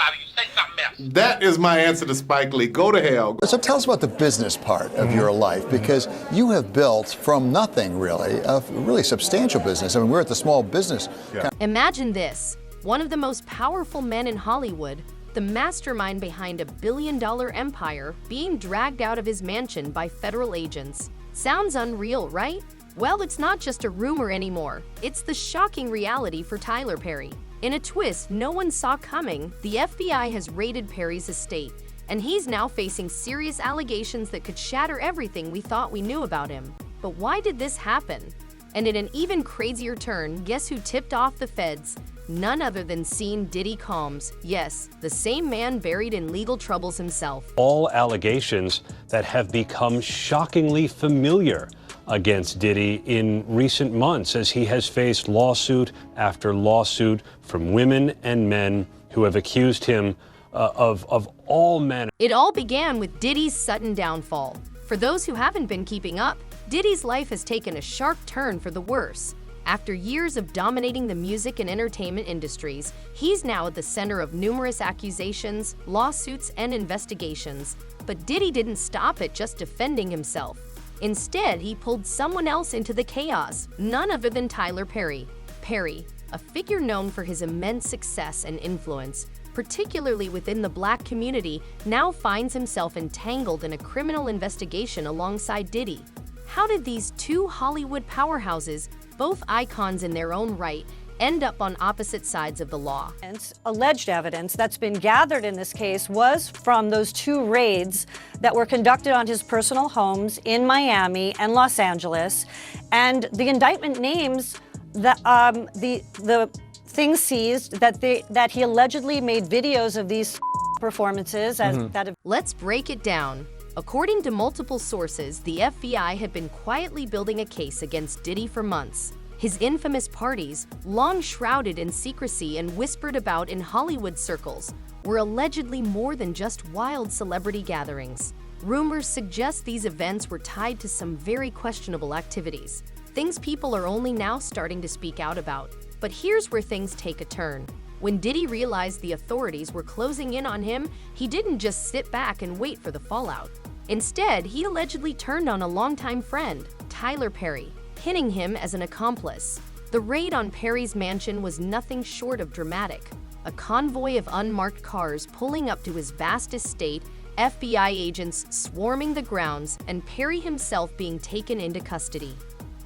out of you. Say something else. That is my answer to Spike Lee. Go to hell. So tell us about the business part of your life, because you have built from nothing, really, a really substantial business. I mean, we're at the small business. Yeah. Imagine this. One of the most powerful men in Hollywood, the mastermind behind a billion-dollar empire, being dragged out of his mansion by federal agents. Sounds unreal, right? Well, it's not just a rumor anymore. It's the shocking reality for Tyler Perry. In a twist no one saw coming, the FBI has raided Perry's estate, and he's now facing serious allegations that could shatter everything we thought we knew about him. But why did this happen? And in an even crazier turn, guess who tipped off the feds? None other than Diddy Combs. Yes, the same man buried in legal troubles himself. All allegations that have become shockingly familiar against Diddy in recent months, as he has faced lawsuit after lawsuit from women and men who have accused him of all manner. It all began with Diddy's sudden downfall. For those who haven't been keeping up, Diddy's life has taken a sharp turn for the worse. After years of dominating the music and entertainment industries, he's now at the center of numerous accusations, lawsuits, and investigations. But Diddy didn't stop at just defending himself. Instead, he pulled someone else into the chaos, none other than Tyler Perry. Perry, a figure known for his immense success and influence, particularly within the Black community, now finds himself entangled in a criminal investigation alongside Diddy. How did these two Hollywood powerhouses, both icons in their own right, end up on opposite sides of the law? Alleged evidence that's been gathered in this case was from those two raids that were conducted on his personal homes in Miami and Los Angeles. And the indictment names the things seized that he allegedly made videos of these performances that have. Let's break it down. According to multiple sources, the FBI had been quietly building a case against Diddy for months. His infamous parties, long shrouded in secrecy and whispered about in Hollywood circles, were allegedly more than just wild celebrity gatherings. Rumors suggest these events were tied to some very questionable activities, things people are only now starting to speak out about. But here's where things take a turn. When Diddy realized the authorities were closing in on him, he didn't just sit back and wait for the fallout. Instead, he allegedly turned on a longtime friend, Tyler Perry, pinning him as an accomplice. The raid on Perry's mansion was nothing short of dramatic. A convoy of unmarked cars pulling up to his vast estate, FBI agents swarming the grounds, and Perry himself being taken into custody.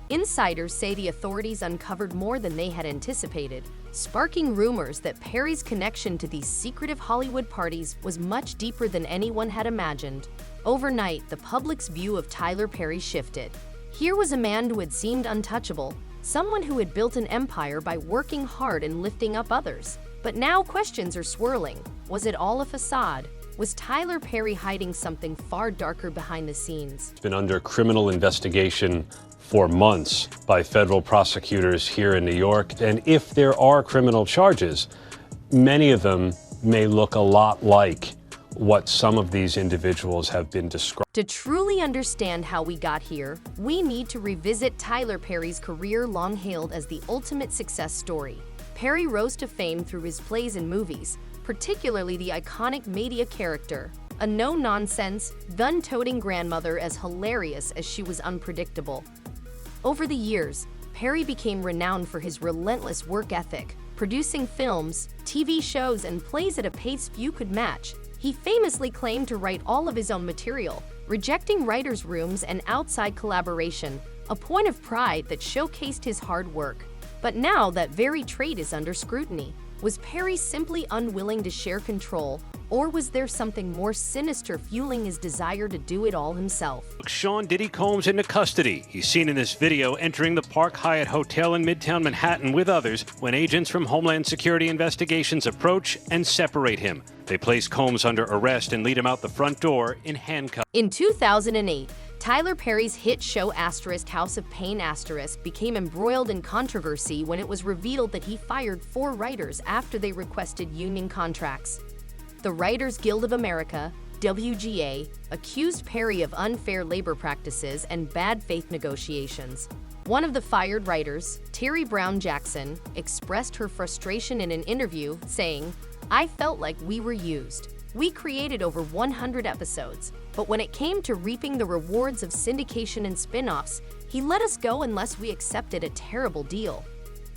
Insiders say the authorities uncovered more than they had anticipated, sparking rumors that Perry's connection to these secretive Hollywood parties was much deeper than anyone had imagined. Overnight, the public's view of Tyler Perry shifted. Here was a man who had seemed untouchable, someone who had built an empire by working hard and lifting up others. But now questions are swirling. Was it all a facade? Was Tyler Perry hiding something far darker behind the scenes? It's been under criminal investigation for months by federal prosecutors here in New York. And if there are criminal charges, many of them may look a lot like what some of these individuals have been described. To truly understand how we got here, we need to revisit Tyler Perry's career, long hailed as the ultimate success story. Perry rose to fame through his plays and movies, particularly the iconic Medea character, a no-nonsense, gun-toting grandmother as hilarious as she was unpredictable. Over the years, Perry became renowned for his relentless work ethic, producing films, TV shows, and plays at a pace few could match. He famously claimed to write all of his own material, rejecting writers' rooms and outside collaboration, a point of pride that showcased his hard work. But now that very trait is under scrutiny. Was Perry simply unwilling to share control, or was there something more sinister fueling his desire to do it all himself? Diddy Combs into custody. He's seen in this video entering the Park Hyatt Hotel in Midtown Manhattan with others when agents from Homeland Security Investigations approach and separate him. They place Combs under arrest and lead him out the front door in handcuffs. In 2008, Tyler Perry's hit show House of Pain became embroiled in controversy when it was revealed that he fired 4 writers after they requested union contracts. The Writers Guild of America, WGA, accused Perry of unfair labor practices and bad faith negotiations. One of the fired writers, Terry Brown Jackson, expressed her frustration in an interview, saying, I felt like we were used. We created over 100 episodes, but when it came to reaping the rewards of syndication and spin-offs, he let us go unless we accepted a terrible deal.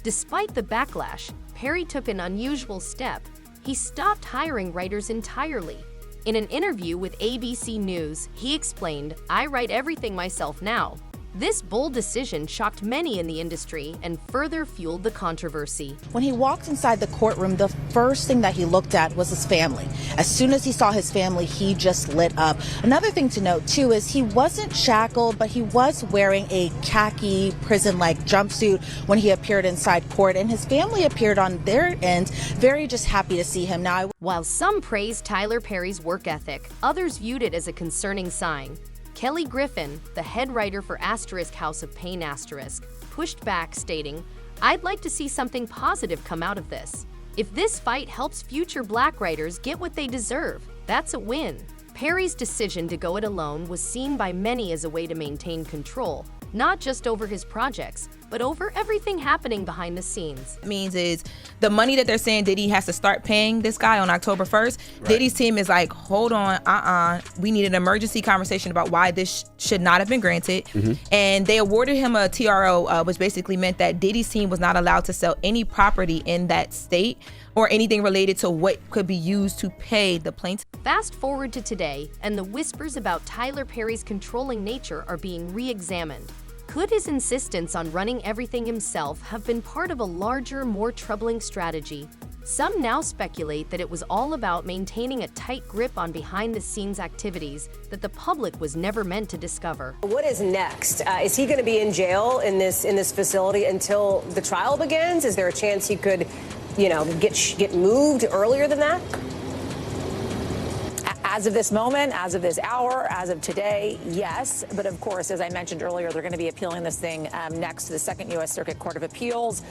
Despite the backlash, Perry took an unusual step. He stopped hiring writers entirely. In an interview with ABC News, he explained, "I write everything myself now." This bold decision shocked many in the industry and further fueled the controversy. When he walked inside the courtroom, the first thing that he looked at was his family. As soon as he saw his family, he just lit up. Another thing to note, too, is he wasn't shackled, but he was wearing a khaki prison-like jumpsuit when he appeared inside court, and his family appeared on their end very just happy to see him. Now, While some praised Tyler Perry's work ethic, others viewed it as a concerning sign. Kelly Griffin, the head writer for House of Pain *, pushed back, stating, "I'd like to see something positive come out of this. If this fight helps future Black writers get what they deserve, that's a win." Perry's decision to go it alone was seen by many as a way to maintain control, not just over his projects, but over everything happening behind the scenes. It means is the money that they're saying Diddy has to start paying this guy on October 1st. Right. Diddy's team is like, hold on, we need an emergency conversation about why this should not have been granted. And they awarded him a TRO, which basically meant that Diddy's team was not allowed to sell any property in that state or anything related to what could be used to pay the plaintiff. Fast forward to today, and the whispers about Tyler Perry's controlling nature are being re-examined. Could his insistence on running everything himself have been part of a larger, more troubling strategy? Some now speculate that it was all about maintaining a tight grip on behind-the-scenes activities that the public was never meant to discover. What is next? Is he going to be in jail in this facility until the trial begins? Is there a chance he could, get moved earlier than that? As of this moment, as of this hour, as of today, yes. But of course, as I mentioned earlier, they're going to be appealing this thing next to the Second U.S. Circuit Court of Appeals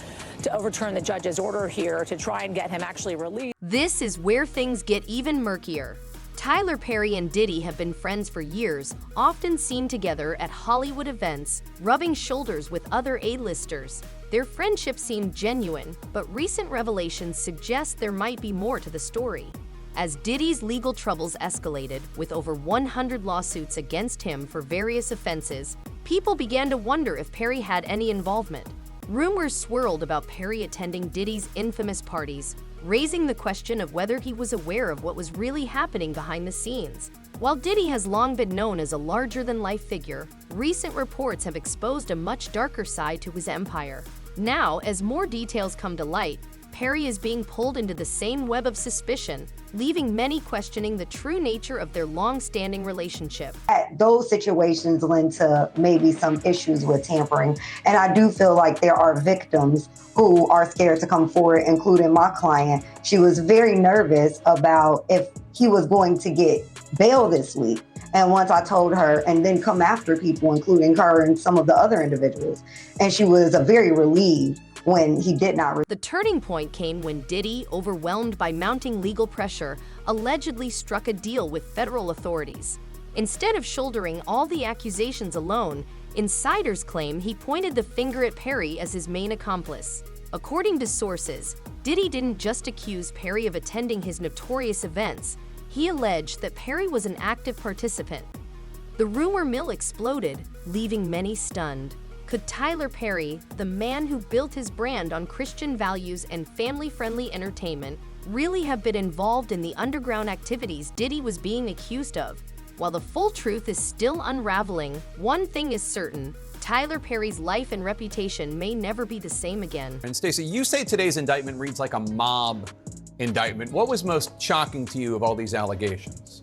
to overturn the judge's order here to try and get him actually released. This is where things get even murkier. Tyler Perry and Diddy have been friends for years, often seen together at Hollywood events, rubbing shoulders with other A-listers. Their friendship seemed genuine, but recent revelations suggest there might be more to the story. As Diddy's legal troubles escalated, with over 100 lawsuits against him for various offenses, people began to wonder if Perry had any involvement. Rumors swirled about Perry attending Diddy's infamous parties, raising the question of whether he was aware of what was really happening behind the scenes. While Diddy has long been known as a larger-than-life figure, recent reports have exposed a much darker side to his empire. Now, as more details come to light, Perry is being pulled into the same web of suspicion, leaving many questioning the true nature of their long-standing relationship. Those situations lend to maybe some issues with tampering. And I do feel like there are victims who are scared to come forward, including my client. She was very nervous about if he was going to get bail this week. And once I told her, and then come after people, including her and some of the other individuals, and she was very relieved when he did not. The turning point came when Diddy, overwhelmed by mounting legal pressure, allegedly struck a deal with federal authorities. Instead of shouldering all the accusations alone, insiders claim he pointed the finger at Perry as his main accomplice. According to sources, Diddy didn't just accuse Perry of attending his notorious events. He alleged that Perry was an active participant. The rumor mill exploded, leaving many stunned. Could Tyler Perry, the man who built his brand on Christian values and family-friendly entertainment, really have been involved in the underground activities Diddy was being accused of? While the full truth is still unraveling, one thing is certain: Tyler Perry's life and reputation may never be the same again. And Stacey, you say today's indictment reads like a mob indictment. What was most shocking to you of all these allegations?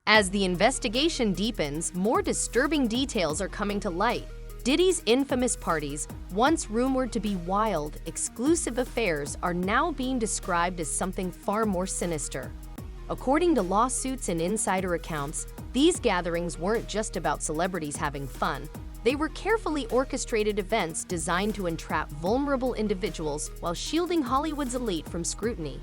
As the investigation deepens, more disturbing details are coming to light. Diddy's infamous parties, once rumored to be wild, exclusive affairs, are now being described as something far more sinister. According to lawsuits and insider accounts, these gatherings weren't just about celebrities having fun. They were carefully orchestrated events designed to entrap vulnerable individuals while shielding Hollywood's elite from scrutiny.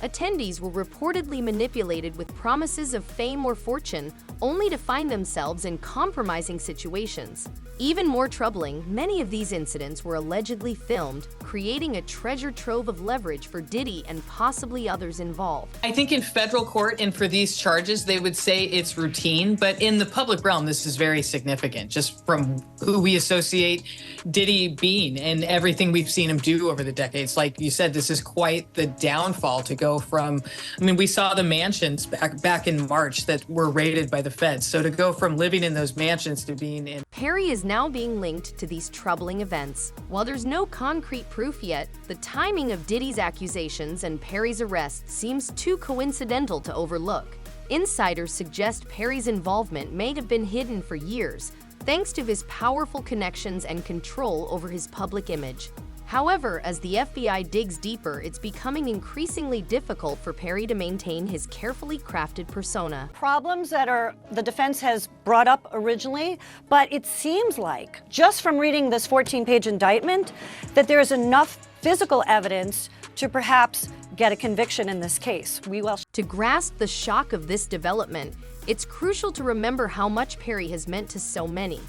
Attendees were reportedly manipulated with promises of fame or fortune, only to find themselves in compromising situations. Even more troubling, many of these incidents were allegedly filmed, creating a treasure trove of leverage for Diddy and possibly others involved. I think in federal court and for these charges, they would say it's routine, but in the public realm, this is very significant, just from who we associate Diddy being and everything we've seen him do over the decades. Like you said, this is quite the downfall to go from, I mean, we saw the mansions back in March that were raided by the feds. So to go from living in those mansions to being in. Perry is now being linked to these troubling events. While there's no concrete proof yet, the timing of Diddy's accusations and Perry's arrest seems too coincidental to overlook. Insiders suggest Perry's involvement may have been hidden for years, thanks to his powerful connections and control over his public image. However, as the FBI digs deeper, it's becoming increasingly difficult for Perry to maintain his carefully crafted persona. Problems that the defense has brought up originally, but it seems like, just from reading this 14-page indictment, that there is enough physical evidence to perhaps get a conviction in this case. To grasp the shock of this development, it's crucial to remember how much Perry has meant to so many.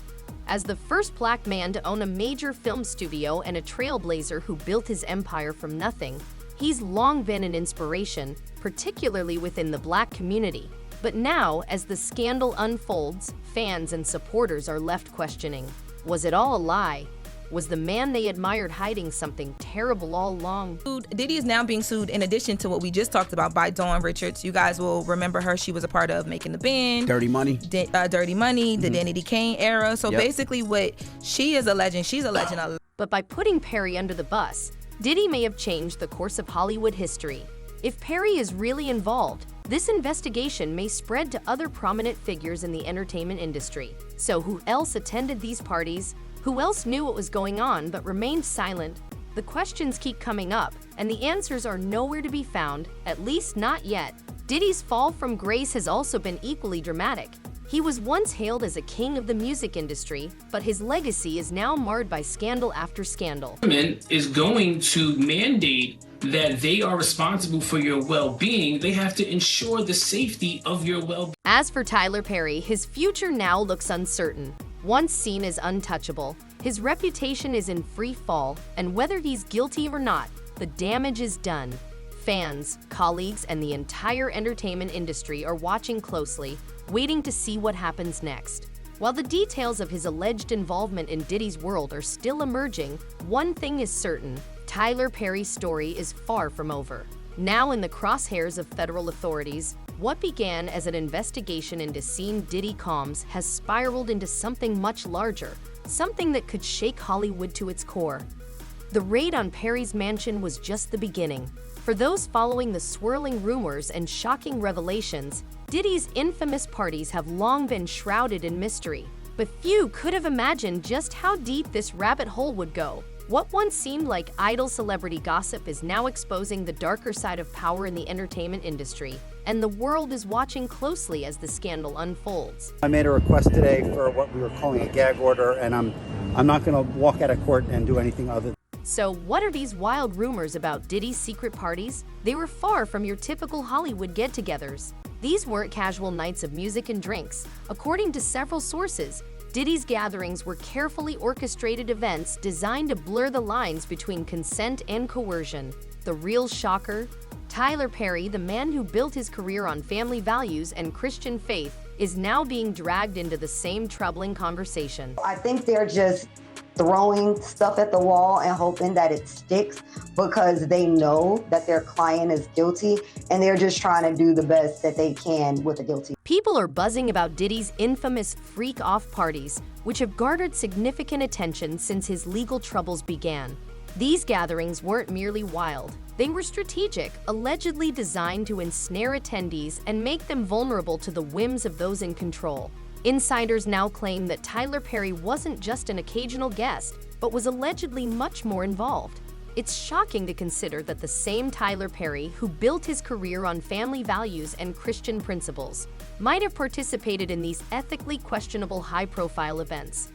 As the first black man to own a major film studio and a trailblazer who built his empire from nothing, he's long been an inspiration, particularly within the black community. But now, as the scandal unfolds, fans and supporters are left questioning, was it all a lie? Was the man they admired hiding something terrible all along? Diddy is now being sued in addition to what we just talked about by Dawn Richards. You guys will remember her. She was a part of Making the Band. Dirty Money. Dirty Money, the Danny Kane era. So basically what she is alleging, she's alleging a... But by putting Perry under the bus, Diddy may have changed the course of Hollywood history. If Perry is really involved, this investigation may spread to other prominent figures in the entertainment industry. So who else attended these parties? Who else knew what was going on but remained silent? The questions keep coming up, and the answers are nowhere to be found, at least not yet. Diddy's fall from grace has also been equally dramatic. He was once hailed as a king of the music industry, but his legacy is now marred by scandal after scandal. The government is going to mandate that they are responsible for your well-being. They have to ensure the safety of your well-being. As for Tyler Perry, his future now looks uncertain. Once seen as untouchable, his reputation is in free fall, and whether he's guilty or not, the damage is done. Fans, colleagues, and the entire entertainment industry are watching closely, waiting to see what happens next. While the details of his alleged involvement in Diddy's world are still emerging, one thing is certain: Tyler Perry's story is far from over. Now in the crosshairs of federal authorities, what began as an investigation into seeing Diddy comms has spiraled into something much larger, something that could shake Hollywood to its core. The raid on Perry's mansion was just the beginning. For those following the swirling rumors and shocking revelations, Diddy's infamous parties have long been shrouded in mystery. But few could have imagined just how deep this rabbit hole would go. What once seemed like idle celebrity gossip is now exposing the darker side of power in the entertainment industry, and the world is watching closely as the scandal unfolds. I made a request today for what we were calling a gag order, and I'm not going to walk out of court and do anything other. So what are these wild rumors about Diddy's secret parties? They were far from your typical Hollywood get-togethers. These weren't casual nights of music and drinks. According to several sources, Diddy's gatherings were carefully orchestrated events designed to blur the lines between consent and coercion. The real shocker? Tyler Perry, the man who built his career on family values and Christian faith, is now being dragged into the same troubling conversation. I think they're just throwing stuff at the wall and hoping that it sticks because they know that their client is guilty and they're just trying to do the best that they can with the guilty. People are buzzing about Diddy's infamous freak-off parties, which have garnered significant attention since his legal troubles began. These gatherings weren't merely wild. They were strategic, allegedly designed to ensnare attendees and make them vulnerable to the whims of those in control. Insiders now claim that Tyler Perry wasn't just an occasional guest, but was allegedly much more involved. It's shocking to consider that the same Tyler Perry, who built his career on family values and Christian principles, might have participated in these ethically questionable high-profile events.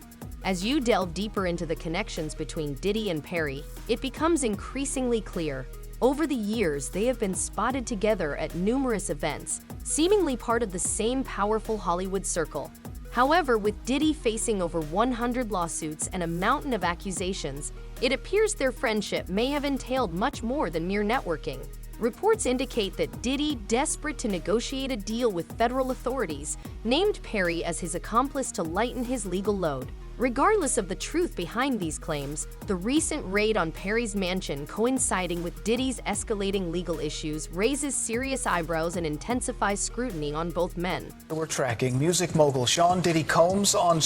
As you delve deeper into the connections between Diddy and Perry, it becomes increasingly clear. Over the years, they have been spotted together at numerous events, seemingly part of the same powerful Hollywood circle. However, with Diddy facing over 100 lawsuits and a mountain of accusations, it appears their friendship may have entailed much more than mere networking. Reports indicate that Diddy, desperate to negotiate a deal with federal authorities, named Perry as his accomplice to lighten his legal load. Regardless of the truth behind these claims, the recent raid on Perry's mansion coinciding with Diddy's escalating legal issues raises serious eyebrows and intensifies scrutiny on both men. We're tracking music mogul Sean Diddy Combs on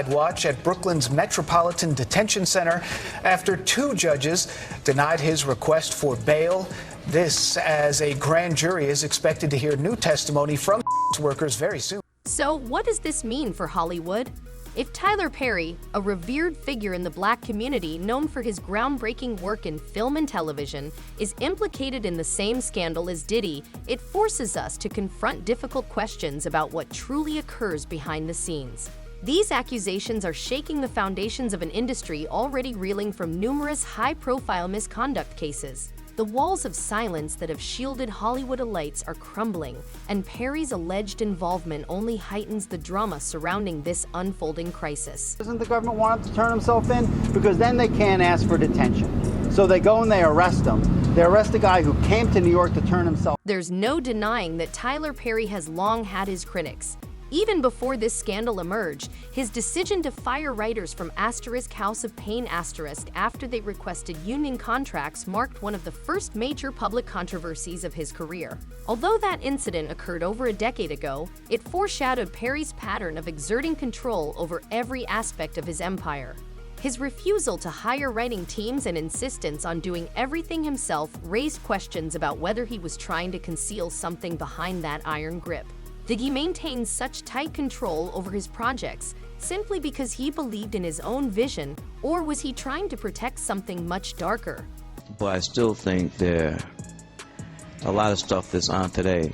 watch at Brooklyn's Metropolitan Detention Center after 2 judges denied his request for bail. This as a grand jury is expected to hear new testimony from workers very soon. So what does this mean for Hollywood? If Tyler Perry, a revered figure in the Black community known for his groundbreaking work in film and television, is implicated in the same scandal as Diddy, it forces us to confront difficult questions about what truly occurs behind the scenes. These accusations are shaking the foundations of an industry already reeling from numerous high-profile misconduct cases. The walls of silence that have shielded Hollywood elites are crumbling, and Perry's alleged involvement only heightens the drama surrounding this unfolding crisis. Doesn't the government want him to turn himself in? Because then they can't ask for detention. So they go and they arrest him. They arrest a guy who came to New York to turn himself. There's no denying that Tyler Perry has long had his critics. Even before this scandal emerged, his decision to fire writers from House of Pain after they requested union contracts marked one of the first major public controversies of his career. Although that incident occurred over a decade ago, it foreshadowed Perry's pattern of exerting control over every aspect of his empire. His refusal to hire writing teams and insistence on doing everything himself raised questions about whether he was trying to conceal something behind that iron grip. Did he maintain such tight control over his projects simply because he believed in his own vision, or was he trying to protect something much darker? But I still think there a lot of stuff that's on today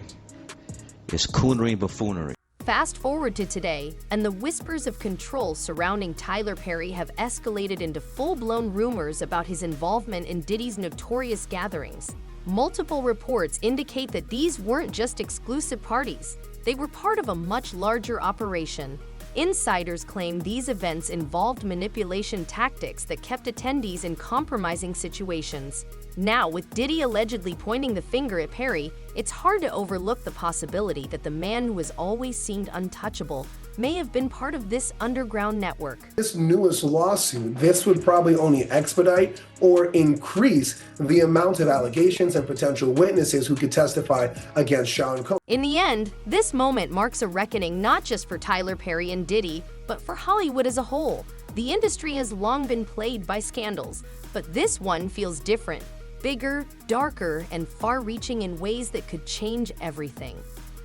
is coonery and buffoonery. Fast forward to today, and the whispers of control surrounding Tyler Perry have escalated into full-blown rumors about his involvement in Diddy's notorious gatherings. Multiple reports indicate that these weren't just exclusive parties. They were part of a much larger operation. Insiders claim these events involved manipulation tactics that kept attendees in compromising situations. Now, with Diddy allegedly pointing the finger at Perry, it's hard to overlook the possibility that the man who has always seemed untouchable may have been part of this underground network. This newest lawsuit, this would probably only expedite or increase the amount of allegations and potential witnesses who could testify against Sean Combs. In the end, this moment marks a reckoning not just for Tyler Perry and Diddy, but for Hollywood as a whole. The industry has long been plagued by scandals, but this one feels different, bigger, darker, and far-reaching in ways that could change everything.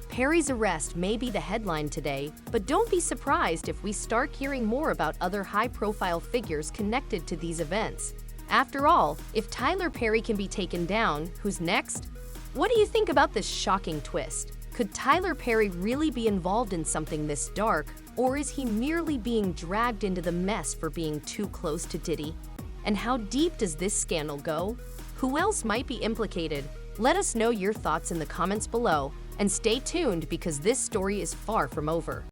Perry's arrest may be the headline today, but don't be surprised if we start hearing more about other high-profile figures connected to these events. After all, if Tyler Perry can be taken down, who's next? What do you think about this shocking twist? Could Tyler Perry really be involved in something this dark, or is he merely being dragged into the mess for being too close to Diddy? And how deep does this scandal go? Who else might be implicated? Let us know your thoughts in the comments below, and stay tuned because this story is far from over.